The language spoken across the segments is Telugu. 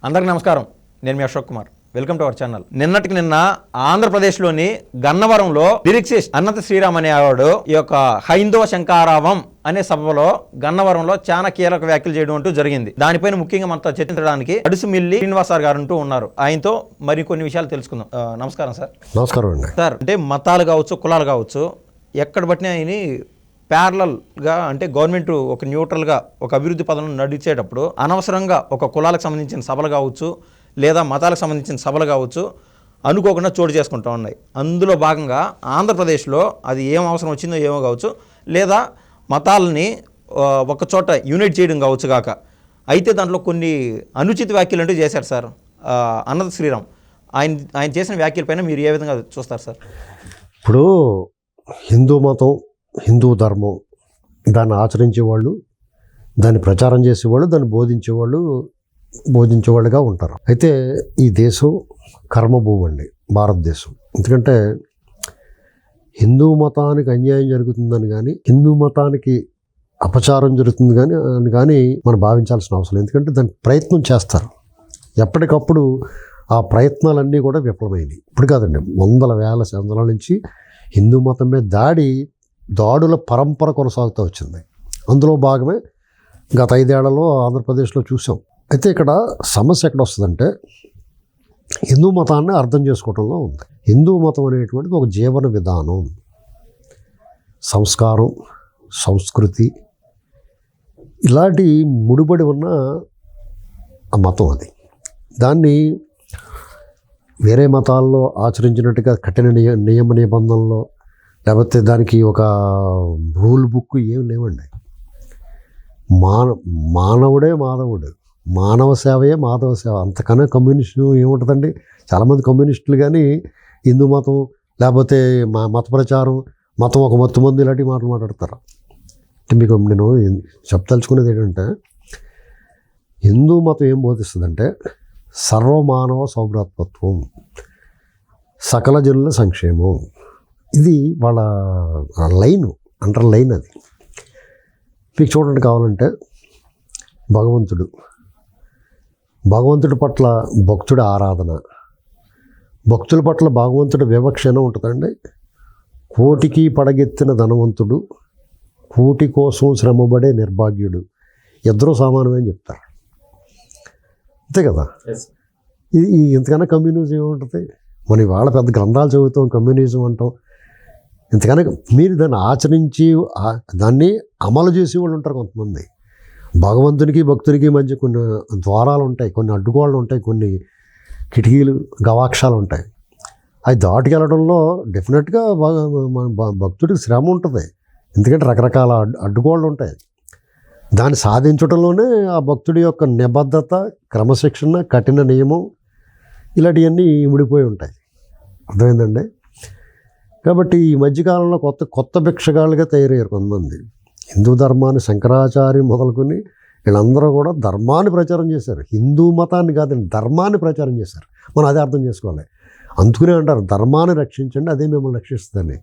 అందరికీ నమస్కారం. నేను మీ Ashok Kumar. Welcome to our channel. నిన్న ఆంధ్రప్రదేశ్లోని గన్నవరంలో లిరిక్సిస్ట్ అనంత శ్రీరామ్ అనే ఆవిడ ఈ యొక్క హైందవ శంకారావం అనే సభలో గన్నవరంలో చాలా కీలక వ్యాఖ్యలు చేయడం అంటూ జరిగింది. దానిపైన ముఖ్యంగా మనతో చర్చించడానికి అడుసుమిల్లి శ్రీనివాస్ గారు అంటూ ఉన్నారు. ఆయనతో మరికొన్ని విషయాలు తెలుసుకుందాం. నమస్కారం సార్. నమస్కారం అండి. సార్, అంటే మతాలు కావచ్చు, కులాలు కావచ్చు, ఎక్కడ బట్టినా ఆయన్ని ప్యారలల్గా అంటే గవర్నమెంట్ ఒక న్యూట్రల్గా ఒక అభివృద్ధి పదం నడిచేటప్పుడు అనవసరంగా ఒక కులాలకు సంబంధించిన సభలు కావచ్చు లేదా మతాలకు సంబంధించిన సభలు కావచ్చు అనుకోకుండా చోటు చేసుకుంటూ ఉన్నాయి. అందులో భాగంగా ఆంధ్రప్రదేశ్లో అది ఏం అవసరం వచ్చిందో ఏమో కావచ్చు, లేదా మతాలని ఒక చోట యూనిట్ చేయడం కావచ్చు కాక, అయితే దాంట్లో కొన్ని అనుచిత వ్యాఖ్యలు అంటూ చేశారు సార్ అనంత శ్రీరామ్. ఆయన చేసిన వ్యాఖ్యలపైన మీరు ఏ విధంగా చూస్తారు సార్? ఇప్పుడు హిందూ మతం, హిందూ ధర్మం దాన్ని ఆచరించేవాళ్ళు, దాన్ని ప్రచారం చేసేవాళ్ళు, దాన్ని బోధించేవాళ్ళుగా ఉంటారు. అయితే ఈ దేశం కర్మభూమి అండి, భారతదేశం. ఎందుకంటే హిందూ మతానికి అన్యాయం జరుగుతుందని కానీ, హిందూ మతానికి అపచారం జరుగుతుంది కానీ మనం భావించాల్సిన అవసరం. ఎందుకంటే దానికి ప్రయత్నం చేస్తారు. ఎప్పటికప్పుడు ఆ ప్రయత్నాలన్నీ కూడా విఫలమైనవి. ఇప్పుడు కాదండి, వందల వేల సంవత్సరాల నుంచి హిందూ మతం మీద దాడుల పరంపర కొనసాగుతూ వచ్చింది. అందులో భాగమే గత 5 ఏళ్లలో ఆంధ్రప్రదేశ్లో చూసాం. అయితే ఇక్కడ సమస్య ఎక్కడ వస్తుందంటే హిందూ మతాన్ని అర్థం చేసుకోవడంలో ఉంది. హిందూ మతం అనేటువంటిది ఒక జీవన విధానం, సంస్కారం, సంస్కృతి ఇలాంటి ముడిపడి ఉన్న మతం అది. దాన్ని వేరే మతాల్లో ఆచరించినట్టుగా కఠిన నియమ నిబంధనలో లేకపోతే దానికి ఒక రూల్ బుక్ ఏం లేవండి. మానవుడే మాధవుడు, మానవ సేవయే మాధవ సేవ. అంతకన్నా కమ్యూనిస్టు ఏముంటుందండి? చాలామంది కమ్యూనిస్టులు కానీ హిందూ మతం లేకపోతే మత ప్రచారం, మతం ఒక మత్తు మంది ఇలాంటి మాటలు మాట్లాడతారు. మీకు నేను చెప్పదలుచుకునేది ఏంటంటే హిందూ మతం ఏం బోధిస్తుందంటే సర్వమానవ సౌభ్రాతృత్వం, సకల జనుల సంక్షేమం. ఇది వాళ్ళ లైన్, అండర్ లైన్. అది మీకు చూడండి కావాలంటే భగవంతుడి పట్ల భక్తుడి ఆరాధన, భక్తుల పట్ల భగవంతుడి వివక్షణ ఉంటుందండి. కోటికి పడగెత్తిన ధనవంతుడు, కోటి కోసం శ్రమపడే నిర్భాగ్యుడు ఇద్దరూ సమానమే అని చెప్తారు. అంతే కదా? ఇది ఇంతకన్నా కమ్యూనిజం ఏముంటుంది? మనం ఇవాళ పెద్ద గ్రంథాలు చదువుతాం, కమ్యూనిజం అంటాం. ఇంతకన్నా మీరు దాన్ని ఆచరించి దాన్ని అమలు చేసేవాళ్ళు ఉంటారు కొంతమంది. భగవంతునికి భక్తునికి మధ్య కొన్ని ద్వారాలు ఉంటాయి, కొన్ని అడ్డుగోళ్ళు ఉంటాయి, కొన్ని కిటికీలు గవాక్షాలు ఉంటాయి. అవి దాటుకెళ్ళడంలో డెఫినెట్గా మన భక్తుడికి శ్రమ ఉంటుంది. ఎందుకంటే రకరకాల అడ్డుగోళ్ళు ఉంటాయి. దాన్ని సాధించడంలోనే ఆ భక్తుడి యొక్క నిబద్ధత, క్రమశిక్షణ, కఠిన నియమం ఇలాంటివన్నీ ఇమిడిపోయి ఉంటాయి. అర్థమైందండి? కాబట్టి ఈ మధ్యకాలంలో కొత్త భిక్షగాళ్ళుగా తయారయ్యారు కొంతమంది. హిందూ ధర్మాన్ని శంకరాచార్య మొదలుకొని వీళ్ళందరూ కూడా ధర్మాన్ని ప్రచారం చేశారు. హిందూ మతాన్ని కాదండి, ధర్మాన్ని ప్రచారం చేశారు. మనం అదే అర్థం చేసుకోవాలి. అందుకునే అంటారు ధర్మాన్ని రక్షించండి, అదే మిమ్మల్ని రక్షిస్తుందని.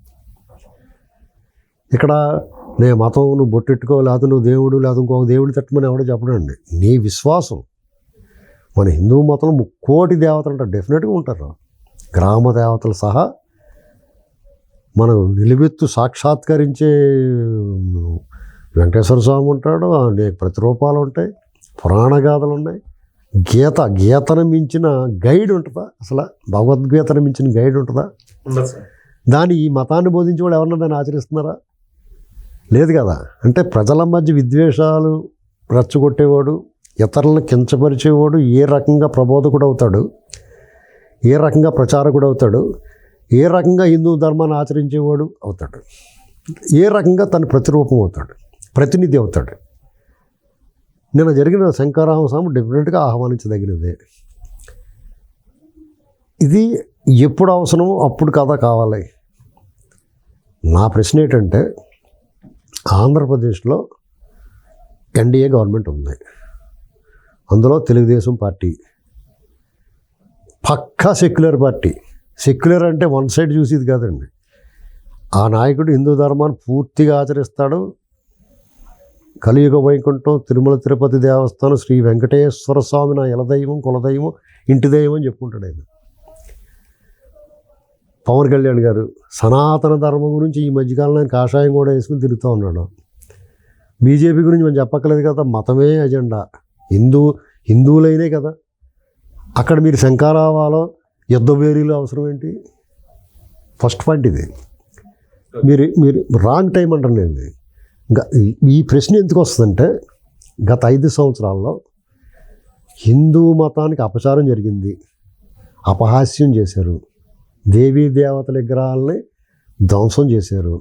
ఇక్కడ నే మతం నువ్వు బొట్టెట్టుకో, లేకపోతే నువ్వు దేవుడు, లేకపోతే ఇంకొక దేవుడు తట్టమని ఎవడో చెప్పడండి. నీ విశ్వాసం. మన హిందూ మతంలో 3 కోటి దేవతలు అంటారు, డెఫినెట్గా ఉంటారు. గ్రామ దేవతలు సహా మనం నిలువెత్తు సాక్షాత్కరించే వెంకటేశ్వర స్వామి ఉంటాడు, అనేక ప్రతిరూపాలు ఉంటాయి, పురాణ గాథలు ఉన్నాయి. గీతను మించిన గైడ్ ఉంటుందా? అసలు భగవద్గీతను మించిన గైడ్ ఉంటుందా? దాన్ని ఈ మతాన్ని బోధించే వాళ్ళు ఎవరన్నా దాన్ని ఆచరిస్తున్నారా? లేదు కదా. అంటే ప్రజల మధ్య విద్వేషాలు రెచ్చగొట్టేవాడు, ఇతరులను కించపరిచేవాడు ఏ రకంగా ప్రబోధకుడు అవుతాడు, ఏ రకంగా ప్రచారకుడు అవుతాడు, ఏ రకంగా హిందూ ధర్మాన్ని ఆచరించేవాడు అవుతాడు, ఏ రకంగా తన ప్రతిరూపం అవుతాడు, ప్రతినిధి అవుతాడు. నిన్న జరిగిన శంకరామ స్వామి డెఫినెట్గా ఆహ్వానించదగినదే. ఇది ఎప్పుడు అవసరమో అప్పుడు కథ కావాలి. నా ప్రశ్న ఏంటంటే ఆంధ్రప్రదేశ్లో ఎన్డీఏ గవర్నమెంట్ ఉంది. అందులో తెలుగుదేశం పార్టీ పక్కా సెక్యులర్ పార్టీ. సెక్యులర్ అంటే వన్ సైడ్ చూసేది కాదండి. ఆ నాయకుడు హిందూ ధర్మాన్ని పూర్తిగా ఆచరిస్తాడు, కలియుగ వైకుంఠం తిరుమల తిరుపతి దేవస్థానం శ్రీ వెంకటేశ్వర స్వామి నా ఇలదైవం కులదైవం ఇంటి దైవం అని చెప్పుకుంటాడు ఆయన. పవన్ కళ్యాణ్ గారు సనాతన ధర్మం గురించి ఈ మధ్యకాలంలో ఆయన కాషాయం కూడా వేసుకుని తిరుగుతూ ఉన్నాడు. బీజేపీ గురించి మనం చెప్పక్కలేదు కదా, మతమే అజెండా, హిందువులైనే కదా. అక్కడ మీరు శంఖారావాలో యుద్ధ వేరీలు అవసరం ఏంటి? ఫస్ట్ పాయింట్ ఇది. మీరు రాంగ్ టైం అంటాను నేను. ఈ ప్రశ్న ఎందుకు వస్తుందంటే, గత 5 సంవత్సరాల్లో హిందూ మతానికి అపచారం జరిగింది, అపహాస్యం చేశారు, దేవీ దేవతల విగ్రహాలని ధ్వంసం చేశారు.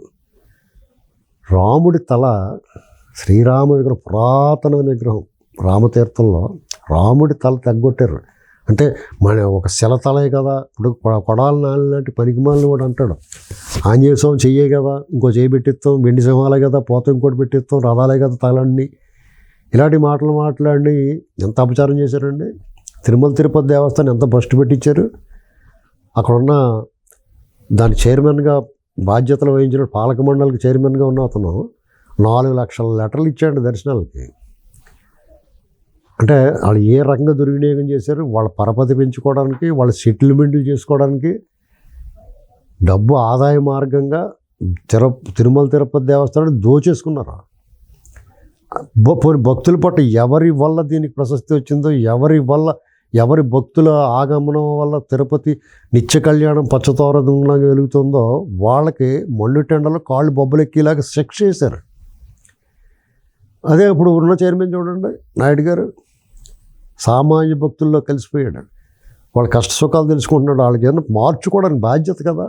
రాముడి తల, శ్రీరామ విగ్రహం, పురాతన విగ్రహం రామతీర్థంలో రాముడి తల తగ్గొట్టారు. అంటే మన ఒక శిలతలే కదా, ఇప్పుడు కొడాలి నాలుగు పనికిమాలని కూడా అంటాడు. ఆంజనేయ స్వామి చెయ్యే కదా, ఇంకో చేయి పెట్టిస్తాం, వెండి సింహాలే కదా, పోత ఇంకోటి పెట్టిస్తాం, రథాలే కదా తలండి, ఇలాంటి మాటలు మాట్లాడి ఎంత అపచారం చేశారండి. తిరుమల తిరుపతి దేవస్థానం ఎంత బస్టు పెట్టించారు. అక్కడున్న దాని చైర్మన్గా బాధ్యతలు వహించిన పాలక మండలికి చైర్మన్గా ఉన్న అతను 4 లక్షల లెటర్లు ఇచ్చాడు దర్శనాలకి. అంటే వాళ్ళు ఏ రకంగా దుర్వినియోగం చేశారు, వాళ్ళ పరపతి పెంచుకోవడానికి, వాళ్ళ సెటిల్మెంట్లు చేసుకోవడానికి, డబ్బు ఆదాయ మార్గంగా తిరుమల తిరుపతి దేవస్థానాన్ని దోచేసుకున్నారు. భక్తుల పట్ల ఎవరి వల్ల దీనికి ప్రశస్తి వచ్చిందో, ఎవరి భక్తుల ఆగమనం వల్ల తిరుపతి నిత్య కళ్యాణం పచ్చతోరణంలాగా వెలుగుతుందో వాళ్ళకి మండుటెండలో కాళ్ళు బొబ్బలెక్కేలాగా శిక్ష చేశారు. అదే ఇప్పుడు ఉన్న చైర్మన్ చూడండి, నాయుడు గారు సామాన్య భక్తుల్లో కలిసిపోయాడు. వాళ్ళ కష్ట సుఖాలు తెలుసుకుంటున్నాడు. వాళ్ళకి ఏదైనా మార్చుకోవడానికి బాధ్యత కదా.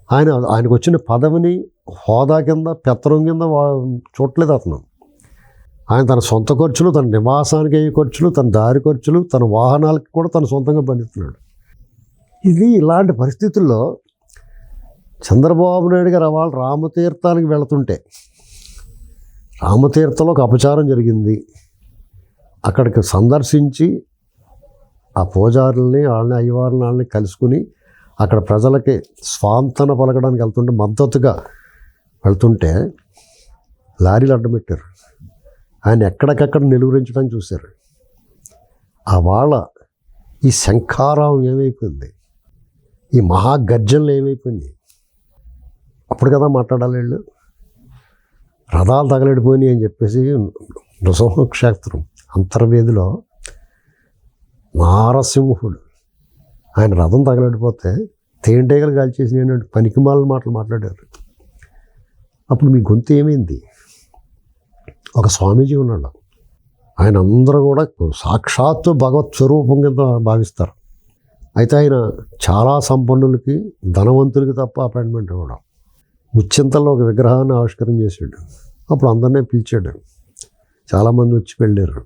ఆయనకు వచ్చిన పదవిని హోదా కింద, పెత్తనం కింద చూడలేదు అతను. ఆయన తన సొంత ఖర్చులు, తన నివాసానికి అయ్యే ఖర్చులు, తన దారి ఖర్చులు, తన వాహనాలకి కూడా తన సొంతంగా బంధిస్తున్నాడు. ఇది ఇలాంటి పరిస్థితుల్లో చంద్రబాబు నాయుడు గారు వాళ్ళు రామతీర్థానికి వెళుతుంటే, రామతీర్థంలో ఒక అపచారం జరిగింది, అక్కడికి సందర్శించి ఆ పూజారుల్ని వాళ్ళని అయ్యవారిని వాళ్ళని కలుసుకుని అక్కడ ప్రజలకి స్వాంతన పలకడానికి వెళ్తుంటే, మద్దతుగా వెళ్తుంటే లారీలు అడ్డమెట్టారు. ఆయన ఎక్కడికక్కడ నిలువరించడానికి చూశారు. ఆ వాళ్ళ ఈ శంఖారావం ఏమైపోయింది, ఈ మహాగర్జనలు ఏమైపోయింది, అప్పుడు కదా మాట్లాడాలి వీళ్ళు. రథాలు తగలడిపోయినాయి అని చెప్పేసి నృసింహక్షేత్రం అంతర్వేదిలో నారసింహుడు ఆయన రథం తగలడిపోతే తేనెటీగలు కాల్చేసి పనికిమాలిన మాటలు మాట్లాడారు. అప్పుడు మీ గొంతు ఏమైంది? ఒక స్వామీజీ ఉన్నాడు, ఆయన అందరూ కూడా సాక్షాత్తు భగవత్ స్వరూపం కింద భావిస్తారు. అయితే ఆయన చాలా సంపన్నులకి, ధనవంతులకి తప్ప అపాయింట్మెంట్ ఇవ్వడం. ముచ్చింతల్లో ఒక విగ్రహాన్ని ఆవిష్కరణ చేశాడు. అప్పుడు అందరినీ పిలిచాడు, చాలామంది వచ్చి వెళ్ళారు.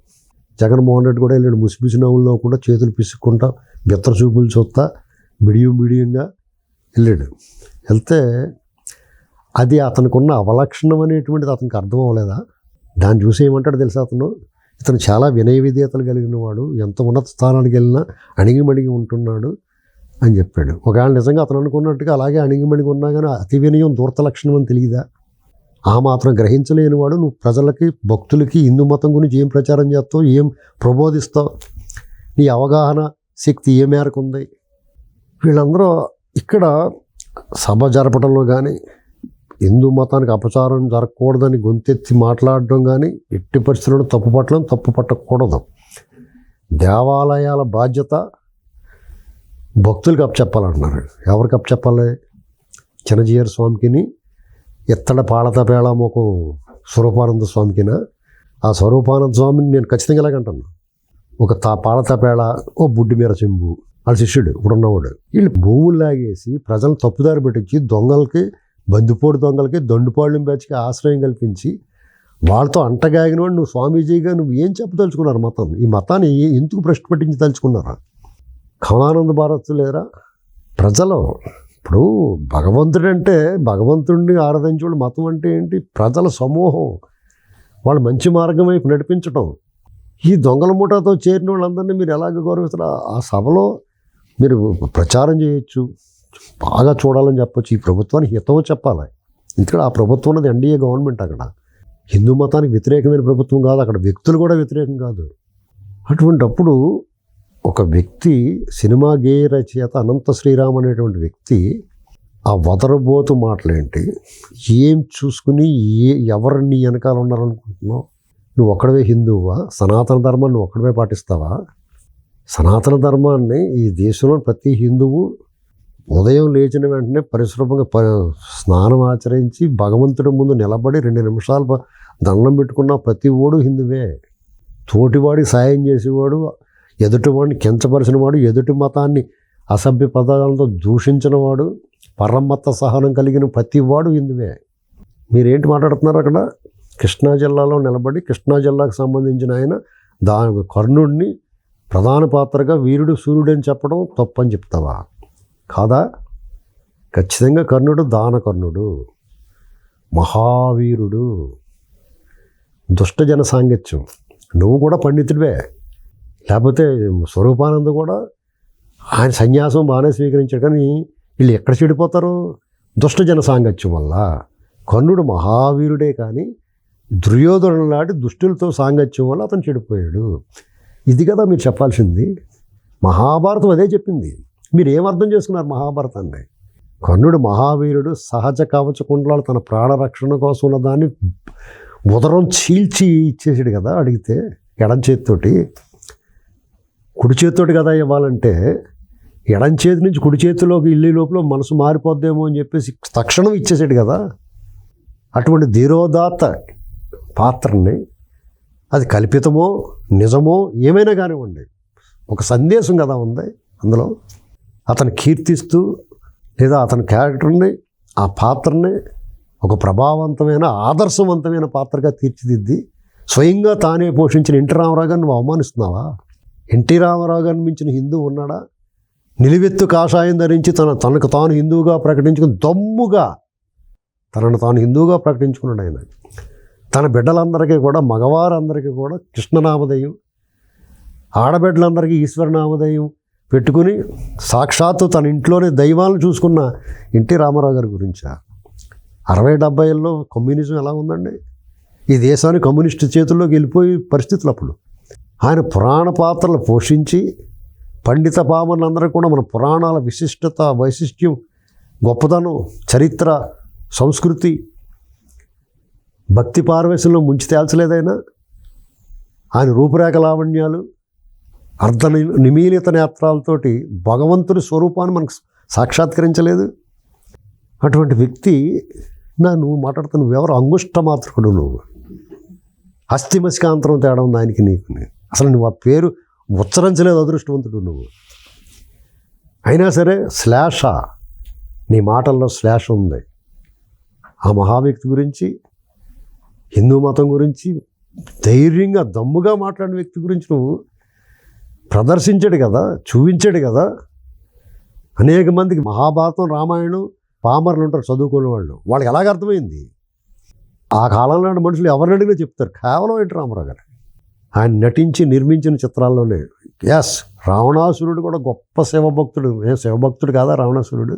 జగన్మోహన్ రెడ్డి కూడా వెళ్ళాడు. ముసిముసి నవ్వుల్లో కూడా చేతులు పిసుక్కుంటా, బిత్తర చూపులు చూస్తా, బిడియంగా వెళ్ళాడు. వెళ్తే అది అతనికి ఉన్న అవలక్షణం అనేటువంటిది అతనికి అర్థం అవ్వలేదా? దాన్ని చూసి ఏమంటాడు తెలుసా, ఇతను చాలా వినయ విధేయతలు కలిగిన వాడు, ఎంత ఉన్నత స్థానానికి వెళ్ళినా అణిగిమణిగి ఉంటున్నాడు అని చెప్పాడు. ఒకవేళ నిజంగా అతను అనుకున్నట్టుగా అలాగే అణిగిమణిగి ఉన్నా కానీ అతి వినయం దూర్త లక్షణం అని తెలియదా? ఆ మాత్రం గ్రహించలేని వాడు నువ్వు ప్రజలకి, భక్తులకి హిందూ మతం గురించి ఏం ప్రచారం చేస్తావు, ఏం ప్రబోధిస్తావు, నీ అవగాహన శక్తి ఏ మేరకు ఉంది? వీళ్ళందరూ ఇక్కడ సభ జరపడంలో కానీ, హిందూ మతానికి అపచారం జరగకూడదని గొంతెత్తి మాట్లాడడం కానీ, ఎట్టి పరిస్థితులను తప్పు పట్టకూడదు. దేవాలయాల బాధ్యత భక్తులకు అప్పచెప్పాలంటున్నారు. ఎవరికి అప్పచెప్పాలి? చిన్నజీయర్ స్వామికిని, ఎత్తడ పాళత పేళామోకం స్వరూపానంద స్వామికినా? ఆ స్వరూపానంద స్వామిని నేను ఖచ్చితంగా ఇలాగంటాను. ఒక పాళత పేళ, ఓ బుడ్డి మీర చెంబు, వాళ్ళ శిష్యుడు ఇప్పుడున్నవాడు. వీళ్ళు భూములు లాగేసి ప్రజలను తప్పుదారి పెట్టించి దొంగలకి, బందిపోటు దొంగలకి, దొండుపాళ్ళెం బ్యాచ్కి ఆశ్రయం కల్పించి వాళ్ళతో అంటగాగిన వాడు నువ్వు స్వామీజీగా నువ్వు ఏం చెప్పదలుచుకున్నారు? మతం, ఈ మతాన్ని ఎందుకు ప్రశ్న పట్టించి తలుచుకున్నారా? కమలానంద భారత్ లేరా? ప్రజలు ఇప్పుడు భగవంతుడంటే, భగవంతుడిని ఆరాధించేవాళ్ళు, మతం అంటే ఏంటి? ప్రజల సమూహం, వాళ్ళు మంచి మార్గం వైపు నడిపించడం. ఈ దొంగల ముఠాతో చేరిన వాళ్ళందరినీ మీరు ఎలాగ గౌరవిస్తారు? ఆ సభలో మీరు ప్రచారం చేయొచ్చు, బాగా చూడాలని చెప్పొచ్చు, ఈ ప్రభుత్వానికి హితవు చెప్పాలి. ఎందుకంటే ఆ ప్రభుత్వం ఉన్నది ఎన్డీఏ గవర్నమెంట్. అక్కడ హిందూ మతానికి వ్యతిరేకమైన ప్రభుత్వం కాదు, అక్కడ వ్యక్తులు కూడా వ్యతిరేకం కాదు. అటువంటప్పుడు ఒక వ్యక్తి, సినిమా గేయ రచయిత అనంత శ్రీరామ్ అనేటువంటి వ్యక్తి ఆ వదరబోతు మాటలేంటి? ఏం చూసుకుని ఎవరిని వెనకాల ఉన్నారనుకుంటున్నావు? నువ్వు ఒక్కడవే హిందువా? సనాతన ధర్మాన్ని నువ్వు ఒక్కడవే పాటిస్తావా? సనాతన ధర్మాన్ని ఈ దేశంలో ప్రతి హిందువు ఉదయం లేచిన వెంటనే పరిశుభ్రంగా స్నానం ఆచరించి భగవంతుడి ముందు నిలబడి 2 నిమిషాలు దండం పెట్టుకున్న ప్రతి ఓడు హిందువే. తోటివాడికి సాయం చేసేవాడు, ఎదుటివాడిని కించపరిచినవాడు, ఎదుటి మతాన్ని అసభ్య పదాలతో దూషించినవాడు, పరమత సహనం కలిగిన ప్రతివాడు హిందువే. మీరేంటి మాట్లాడుతున్నారు? అక్కడ కృష్ణా జిల్లాలో నిలబడి కృష్ణా జిల్లాకు సంబంధించిన ఆయన కర్ణుడిని ప్రధాన పాత్రగా వీరుడు సూర్యుడు అని చెప్పడం తప్పని చెప్తావా? కాదా? ఖచ్చితంగా కర్ణుడు దానకర్ణుడు, మహావీరుడు, దుష్టజన సాంగత్యం. నువ్వు కూడా పండితుడివే. లేకపోతే స్వరూపానంద కూడా ఆయన సన్యాసం బాగానే స్వీకరించాడు, కానీ వీళ్ళు ఎక్కడ చెడిపోతారు? దుష్టజన సాంగత్యం వల్ల. కర్ణుడు మహావీరుడే, కానీ దుర్యోధను లాంటి దుష్టులతో సాంగత్యం వల్ల అతను చెడిపోయాడు. ఇది కదా మీరు చెప్పాల్సింది. మహాభారతం అదే చెప్పింది. మీరు ఏమర్థం చేసుకున్నారు మహాభారతాన్ని? కర్ణుడు మహావీరుడు, సహజ కవచ కుండలాలు తన ప్రాణరక్షణ కోసం ఉన్న దాన్ని ఉదరం చీల్చి ఇచ్చేసాడు కదా. అడిగితే ఎడం చేతితోటి, కుడి చేతితోటి కదా ఇవ్వాలంటే ఎడం చేతి నుంచి కుడి చేతిలోకి ఇల్లు లోపల మనసు మారిపోద్దేమో అని చెప్పేసి తక్షణం ఇచ్చేసాడు కదా. అటువంటి ధీరోదాత్త పాత్రని, అది కల్పితమో నిజమో ఏమైనా కానివ్వండి, ఒక సందేశం కదా ఉంది అందులో. అతను కీర్తిస్తూ లేదా అతని క్యారెక్టర్ని, ఆ పాత్రని ఒక ప్రభావవంతమైన ఆదర్శవంతమైన పాత్రగా తీర్చిదిద్ది స్వయంగా తానే పోషించిన ఎన్టీ రామారావు గారిని నువ్వు అవమానిస్తున్నావా? ఎన్టీ రామారావు గారిని మించిన హిందువు ఉన్నాడా? నిలువెత్తు కాషాయం ధరించి తనకు తాను హిందువుగా ప్రకటించుకుని దమ్ముగా తనను తాను హిందువుగా ప్రకటించుకున్నాడు ఆయన. తన బిడ్డలందరికీ కూడా, మగవారందరికీ కూడా కృష్ణనామధేయం, ఆడబిడ్డలందరికీ ఈశ్వరనామధేయం పెట్టుకుని సాక్షాత్తు తన ఇంట్లోనే దైవాలను చూసుకున్న ఎన్టీ రామారావు గారి గురించా? 60-70ల్లో కమ్యూనిజం ఎలా ఉందండి? ఈ దేశాన్ని కమ్యూనిస్టు చేతుల్లోకి వెళ్ళిపోయి పరిస్థితులు అప్పుడు. ఆయన పురాణ పాత్రలు పోషించి పండిత పామరులందరూ కూడా మన పురాణాల విశిష్టత, వైశిష్ట్యం, గొప్పతనం, చరిత్ర, సంస్కృతి, భక్తి పారవేశంలో ముంచి తేల్చలేదైనా. ఆయన రూపురేఖ లావణ్యాలు, అర్ధ నిమీలిత నేత్రాలతోటి భగవంతుడి స్వరూపాన్ని మనకు సాక్షాత్కరించలేదు. అటువంటి వ్యక్తి నువ్వు మాట్లాడుతున్న నువ్వెవరు? అంగుష్ట మాత్రకుడు నువ్వు. అస్థిమస్కాంతరం తేడా ఉంది ఆయనకి నీకు. అసలు నువ్వు ఆ పేరు ఉచ్చరించలేదు, అదృష్టవంతుడు నువ్వు. అయినా సరే శ్లేష, నీ మాటల్లో శ్లేష ఉంది. ఆ మహావ్యక్తి గురించి, హిందూ మతం గురించి ధైర్యంగా దమ్ముగా మాట్లాడిన వ్యక్తి గురించి నువ్వు ప్రదర్శించాడు కదా, చూపించాడు కదా. అనేక మందికి మహాభారతం, రామాయణం పామరులు ఉంటారు, చదువుకునే వాళ్ళు, వాళ్ళకి ఎలాగ అర్థమైంది? ఆ కాలంలో మనుషులు ఎవరిని అడిగినా చెప్తారు కేవలం ఎన్టీ రామారావు గారు. ఆయన నటించి నిర్మించిన చిత్రాల్లోనే. ఎస్, రావణాసురుడు కూడా గొప్ప శివభక్తుడు. శివభక్తుడు కాదా రావణాసురుడు?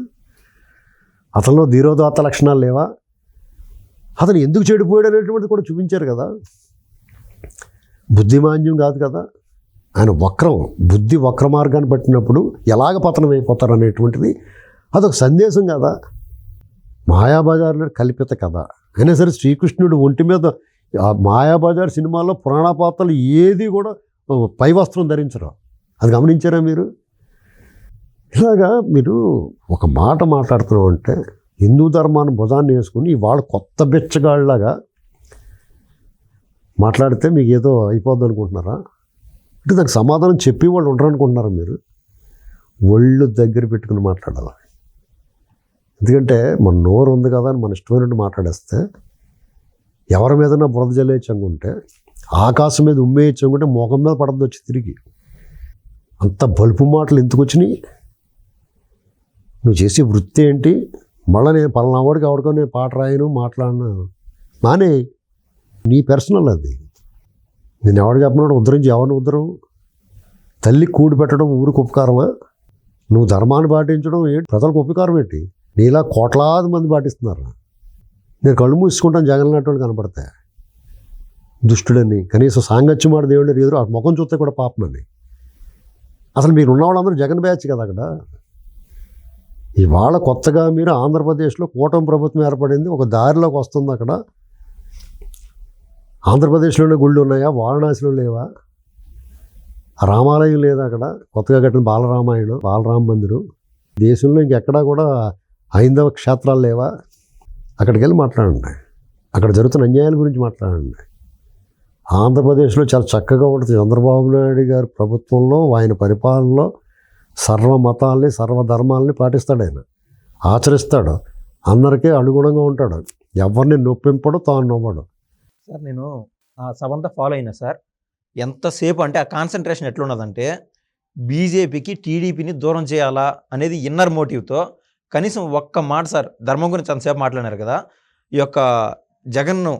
అతనిలో ధీరోదాత్త లక్షణాలు లేవా? అతను ఎందుకు చెడిపోయాడు అనేటువంటిది కూడా చూపించారు కదా. బుద్ధిమాంద్యం కాదు కదా. ఆయన బుద్ధి వక్ర మార్గాన్ని పట్టినప్పుడు ఎలాగ పతనం అయిపోతారు అనేటువంటిది అదొక సందేశం కదా. మాయాబజార్లో కల్పిత కథ అయినా సరే శ్రీకృష్ణుడు ఒంటి మీద ఆ మాయాబజార్ సినిమాలో పురాణ పాత్రలు ఏది కూడా పై వస్త్రం ధరించరు. అది గమనించారా మీరు? ఇలాగా మీరు ఒక మాట మాట్లాడుతున్నాం అంటే హిందూ ధర్మాన్ని భుజాన్ని వేసుకుని వాళ్ళు కొత్త బిచ్చగాళ్ళలాగా మాట్లాడితే మీకు ఏదో అయిపోద్ది అనుకుంటున్నారా? అంటే దానికి సమాధానం చెప్పి వాళ్ళు ఉండరు అనుకుంటున్నారా మీరు? ఒళ్ళు దగ్గర పెట్టుకుని మాట్లాడాలి. ఎందుకంటే మన నోరు ఉంది కదా అని మన ఇష్టమైనట్టు మాట్లాడేస్తే, ఎవరి మీదన్నా బురద జల్లేయచ్చంగుంటే, ఆకాశం మీద ఉమ్మేయచ్చంగుంటే మోకం మీద పడద్దు వచ్చి తిరిగి. అంత బలుపు మాటలు ఎందుకు వచ్చినాయి? నువ్వు చేసే వృత్తి ఏంటి? మళ్ళీ నేను పలానా వాడికి ఎవరికో నేను పాట రాయను, మాట్లాడను మానే. నీ పర్సనల్ అది. నేను ఎవడు చెప్పినాడు ఉద్ధరించి ఎవరిని ఉద్ధరం? తల్లి కూడి పెట్టడం ఊరికి ఉపకారమా? నువ్వు ధర్మాన్ని పాటించడం ఏంటి ప్రజలకు ఉపకారం ఏంటి? నీలా కోట్లాది మంది పాటిస్తున్నారు. నేను కళ్ళు మూసుకుంటాను జగన్ లాంటి వాళ్ళు కనపడతాయి. దుష్టుడని, కనీసం సాంగత్యం ఆడ దేవుడు ఎదురు ఆ ముఖం చూస్తే కూడా పాపమని. అసలు మీరు ఉన్న వాళ్ళందరూ జగన్ బ్యాచ్ కదా అక్కడ. ఇవాళ కొత్తగా మీరు ఆంధ్రప్రదేశ్లో కూటమి ప్రభుత్వం ఏర్పడింది, ఒక దారిలోకి వస్తుంది. అక్కడ ఆంధ్రప్రదేశ్లోనే గుళ్ళు ఉన్నాయా? వారణాసిలో లేవా? రామాలయం లేదా అక్కడ? కొత్తగా కట్టిన బాలరామ మందిరం. దేశంలో ఇంకెక్కడా కూడా హైందవ క్షేత్రాలు లేవా? అక్కడికి వెళ్ళి మాట్లాడండి, అక్కడ జరుగుతున్న అన్యాయాల గురించి మాట్లాడండి. ఆంధ్రప్రదేశ్లో చాలా చక్కగా ఉంటుంది. చంద్రబాబు నాయుడు గారి ప్రభుత్వంలో, ఆయన పరిపాలనలో సర్వ మతాల్ని, సర్వధర్మాలని పాటిస్తాడు, ఆయన ఆచరిస్తాడు, అందరికీ అనుగుణంగా ఉంటాడు, ఎవరిని నొప్పింపడు, తాను నవ్వడు. సార్ నేను ఆ సభంతా ఫాలో అయినా సార్. ఎంతసేపు అంటే ఆ కాన్సన్ట్రేషన్ ఎట్లున్నదంటే బీజేపీకి టీడీపీని దూరం చేయాలా అనేది ఇన్నర్ మోటివ్తో కనీసం ఒక్క మాట సార్ ధర్మం గురించి అంతసేపు మాట్లాడినారు కదా, ఈ యొక్క జగన్ను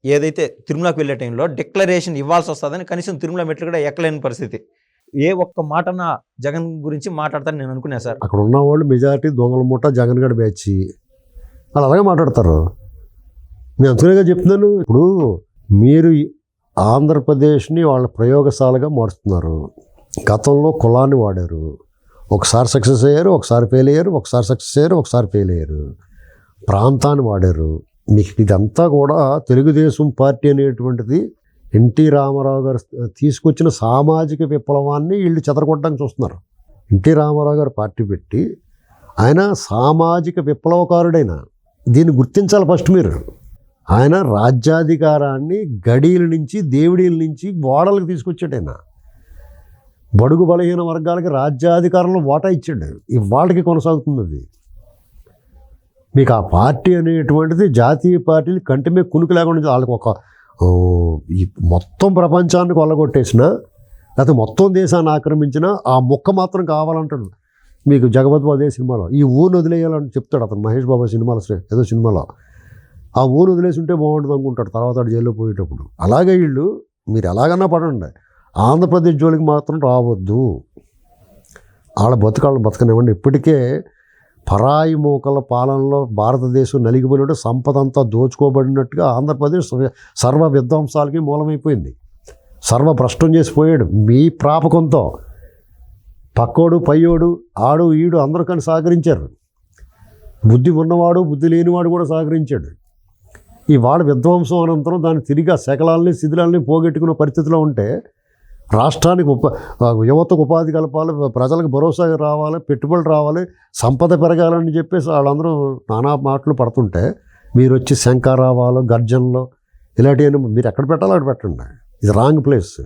ఏదైతే తిరుమలకి వెళ్ళే టైంలో డిక్లరేషన్ ఇవ్వాల్సి వస్తుందని కనీసం తిరుమల మెట్లు కూడా ఎక్కలేని పరిస్థితి. ఏ ఒక్క మాటన జగన్ గురించి మాట్లాడతారని నేను అనుకున్నా సార్. అక్కడ ఉన్న వాళ్ళు మెజారిటీ దొంగల మూట, జగన్ గడ బ్యాచ్, వాళ్ళు అలాగే మాట్లాడతారు. నేను అంతగా చెప్తున్నాను. ఇప్పుడు మీరు ఆంధ్రప్రదేశ్ని వాళ్ళ ప్రయోగశాలగా మారుస్తున్నారు. గతంలో కులాన్ని వాడారు, ఒకసారి సక్సెస్ అయ్యారు, ఒకసారి ఫెయిల్ అయ్యారు, ఒకసారి సక్సెస్ అయ్యారు, ఒకసారి ఫెయిల్ అయ్యారు. ప్రాంతాన్ని వాడారు. మీకు ఇదంతా కూడా తెలుగుదేశం పార్టీ అనేటువంటిది ఎన్టీ రామారావు గారు తీసుకొచ్చిన సామాజిక విప్లవాన్ని వీళ్ళు చెదరగొట్టడానికి చూస్తున్నారు. ఎన్టీ రామారావు గారు పార్టీ పెట్టి ఆయన సామాజిక విప్లవకారుడైన, దీన్ని గుర్తించాలి ఫస్ట్ మీరు. ఆయన రాజ్యాధికారాన్ని గడీల నుంచి, దేవుడీల నుంచి గోడలకు తీసుకొచ్చాడు. ఆయన బడుగు బలహీన వర్గాలకి రాజ్యాధికారంలో వాటా ఇచ్చాడు. ఇవాళకి కొనసాగుతుంది అది. మీకు ఆ పార్టీ అనేటువంటిది జాతీయ పార్టీలు కంటి మీద కునుకు లేకుండా వాళ్ళకి ఒక ఈ మొత్తం ప్రపంచాన్ని కొల్లగొట్టేసిన, లేకపోతే మొత్తం దేశాన్ని ఆక్రమించిన ఆ మొక్క మాత్రం కావాలంటాడు. మీకు జగపతి బాబు అదే సినిమాలో ఈ ఊరిని వదిలేయాలని చెప్తాడు అతను, మహేష్ బాబు సినిమాలో, ఏదో సినిమాలో. ఆ ఊరు వదిలేసి ఉంటే బాగుంటుంది అనుకుంటాడు తర్వాత జైల్లో పోయేటప్పుడు. అలాగే వీళ్ళు మీరు ఎలాగన్నా పడండి, ఆంధ్రప్రదేశ్ జోలికి మాత్రం రావద్దు. వాళ్ళ బతకనివ్వండి. ఇప్పటికే పరాయి మూకల పాలనలో భారతదేశం నలిగిపోయినట్టు, సంపద అంతా దోచుకోబడినట్టుగా ఆంధ్రప్రదేశ్ సర్వ విధ్వంసాలకి మూలమైపోయింది. సర్వభ్రష్టం చేసిపోయాడు మీ ప్రాపకంతో. పక్కోడు, పయ్యోడు, ఆడు, ఈడు అందరూ కానీ సహకరించారు. బుద్ధి ఉన్నవాడు, బుద్ధి లేనివాడు కూడా సహకరించాడు. ఈ వాళ్ళ విధ్వంసం అనంతరం దాన్ని తిరిగి ఆ శకలాల్ని, శిథిలాల్ని పోగొట్టుకునే పరిస్థితిలో ఉంటే రాష్ట్రానికి యువతకు ఉపాధి కలపాలి, ప్రజలకు భరోసా రావాలి, పెట్టుబడులు రావాలి, సంపద పెరగాలని చెప్పేసి వాళ్ళందరూ నానా మాటలు పడుతుంటే మీరు వచ్చి శంఖారావాలు, గర్జనలు ఇలాంటివన్నీ మీరు ఎక్కడ పెట్టాలో అక్కడ పెట్టండి. ఇది రాంగ్ ప్లేస్.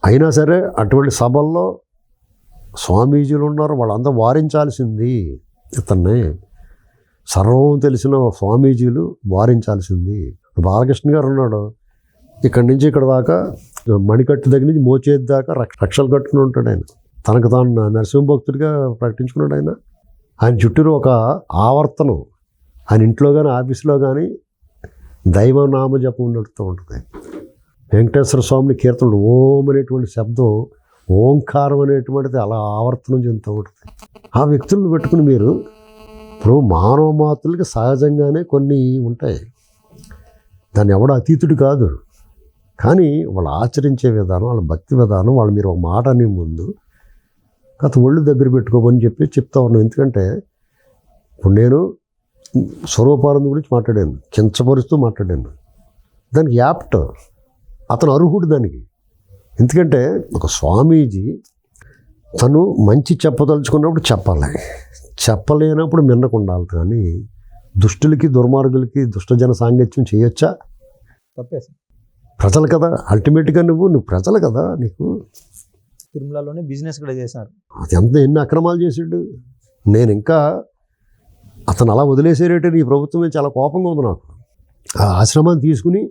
అయినా సరే అటువంటి సభల్లో స్వామీజీలు ఉన్నారు, వాళ్ళందరూ వారించాల్సింది ఇతన్ని. సర్వం తెలిసిన స్వామీజీలు వారించాల్సింది. బాలకృష్ణ గారు ఉన్నాడు, ఇక్కడి నుంచి ఇక్కడ దాకా మణికట్టు దగ్గర నుంచి మోచేతి దాకా రక్షలు కట్టుకుని ఉంటాడు. ఆయన తనకు తాను నరసింహభక్తుడిగా ప్రకటించుకున్నాడు. ఆయన చుట్టూరు ఒక ఆవర్తనం, ఆయన ఇంట్లో కానీ ఆఫీసులో కానీ దైవనామ జపం నడుస్తూ ఉంటుంది. వెంకటేశ్వర స్వామిని కీర్తనలు ఓం అనేటువంటి శబ్దం, ఓంకారం అనేటువంటిది అలా ఆవర్తనం చెందుతూ ఉంటుంది. ఆ వ్యక్తులను పెట్టుకుని మీరు ఇప్పుడు మానవ మాతృలకి సహజంగానే కొన్ని ఉంటాయి, దాన్ని ఎవడో అతీతుడు కాదు. కానీ వాళ్ళు ఆచరించే విధానం, వాళ్ళ భక్తి విధానం, వాళ్ళు మీరు ఒక మాట అని ముందు గత ఒళ్ళు దగ్గర పెట్టుకోమని చెప్తా ఉన్నాను. ఎందుకంటే ఇప్పుడు నేను స్వరూపానంద గురించి మాట్లాడాను, కించపరుస్తూ మాట్లాడాను. దానికి యాప్ట్, అతను అర్హుడు దానికి. ఎందుకంటే ఒక స్వామీజీ తను మంచి చెప్పదలుచుకున్నప్పుడు చెప్పాలి, చెప్పలేనప్పుడు మిన్నకుండాలి. కానీ దుష్టులకి, దుర్మార్గులకి, దుష్టజన సాంగత్యం చేయొచ్చా? తప్పే సార్. ప్రజలు కదా అల్టిమేట్గా, నువ్వు ప్రజలు కదా. నీకు తిరుమలలోనే బిజినెస్ కూడా చేశారు. అది ఎన్ని అక్రమాలు చేసాడు. నేను ఇంకా అతను అలా వదిలేసేరేటే ఈ ప్రభుత్వమే చాలా కోపంగా ఉంది నాకు. ఆ ఆశ్రమాన్ని తీసుకుని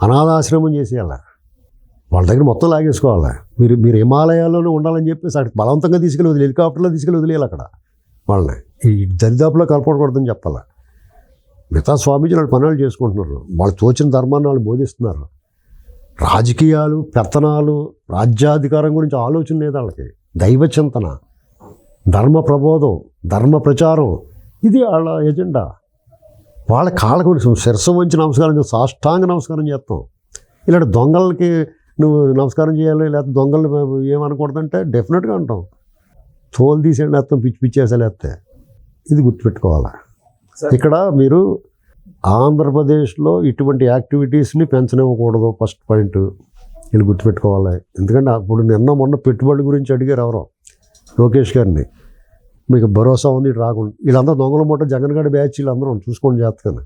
అనాథాశ్రమం చేసేయాల, వాళ్ళ దగ్గర మొత్తం లాగేసుకోవాలి. మీరు హిమాలయాల్లోనే ఉండాలని చెప్పేసి అక్కడికి బలవంతంగా తీసుకెళ్ళి హెలికాప్టర్లో తీసుకెళ్ళి వదిలేయాలి అక్కడ వాళ్ళని. ఈ దరిదాపులో కలపకూడదని చెప్పాలి. మిగతా స్వామీజీలు వాళ్ళు పనులు చేసుకుంటున్నారు, వాళ్ళు తోచిన ధర్మాన్ని వాళ్ళు బోధిస్తున్నారు. రాజకీయాలు, పెత్తనాలు, రాజ్యాధికారం గురించి ఆలోచన లేదు వాళ్ళకి. దైవ చింతన, ధర్మ ప్రబోధం, ధర్మ ప్రచారం, ఇది వాళ్ళ ఎజెండా. వాళ్ళ కాళ్ళ గురించి శిరస్సు వంచి నమస్కారం చేస్తాం, సాష్టాంగ నమస్కారం చేస్తాం. ఇలాంటి దొంగలకి నువ్వు నమస్కారం చేయాలి లేకపోతే దొంగలు ఏమనకూడదంటే డెఫినెట్గా అంటాం. తోలు తీసేయండి వేస్తాం, పిచ్చి పిచ్చేసాలు వేస్తే. ఇది గుర్తుపెట్టుకోవాలి. ఇక్కడ మీరు ఆంధ్రప్రదేశ్లో ఇటువంటి యాక్టివిటీస్ని పెంచనివ్వకూడదు. ఫస్ట్ పాయింట్ వీళ్ళు గుర్తుపెట్టుకోవాలి. ఎందుకంటే అప్పుడు మొన్న పెట్టుబడి గురించి అడిగారు ఎవరో లోకేష్ గారిని, మీకు భరోసా ఉంది ఇటు రాకుండా. వీళ్ళందరూ దొంగల మూట జగన్ గడి బ్యాచ్ వీళ్ళందరూ చూసుకోండి జాగ్రత్తగా.